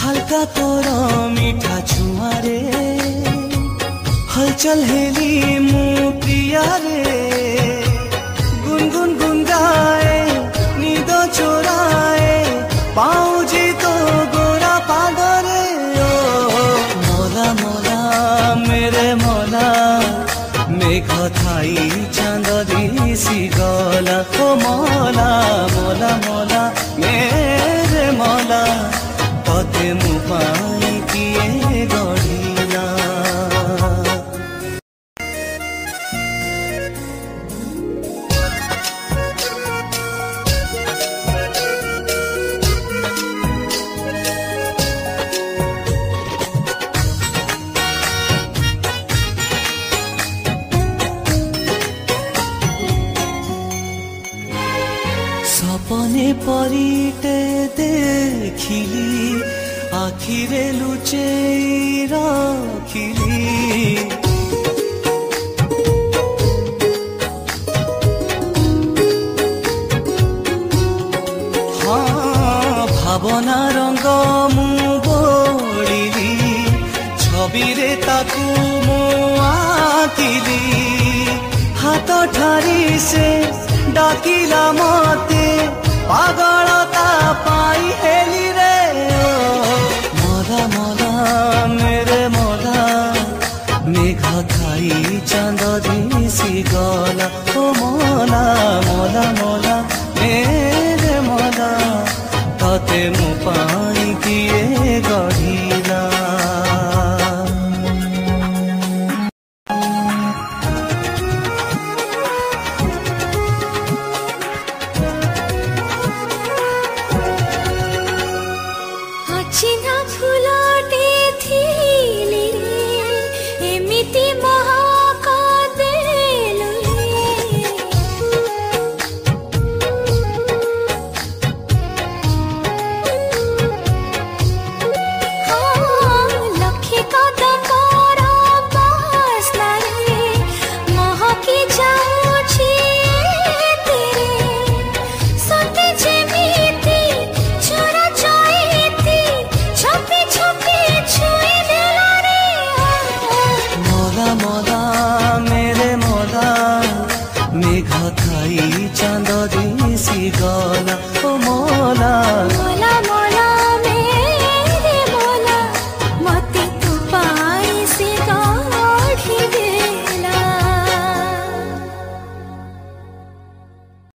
हल्का तोरा मीठा छुआरे हलचल हेली मुँह प्रिया रे गुनगुन गुन गाए नींद चोराए पाऊँ जी तो गोरा पागरे ओ मोला मोला मेरे मोला मेघ थाई चांद दिसी गला ओ मोला मोला मोला मेरे मोला तते मुपाई किए गढ़िला सपने परिटे देखिली आखिरे लुचेई रखिली हाँ भावना रंग मु बोलिली छवि रे ताकू मु आकिली हाथ ठारी से डाकिला मते पागलता पाई हेली रे मोला मोला मेरे मोला मेघ खाई चांद दिसी गला ओ मोला मोला मोला मेरे मोला तते मु पाई किए गढ़िला चिन्हा फुलटे थिली रे एमिति महक देलु लखे कदमर बास्ना रे महकी जाउछि तेरे सते जेमिति चोरा चोइति छपी छपी छुई देला रे मोला मोला मेरे मोला मेघ खाई चांद दिसी गला ओ मोला मोला मोला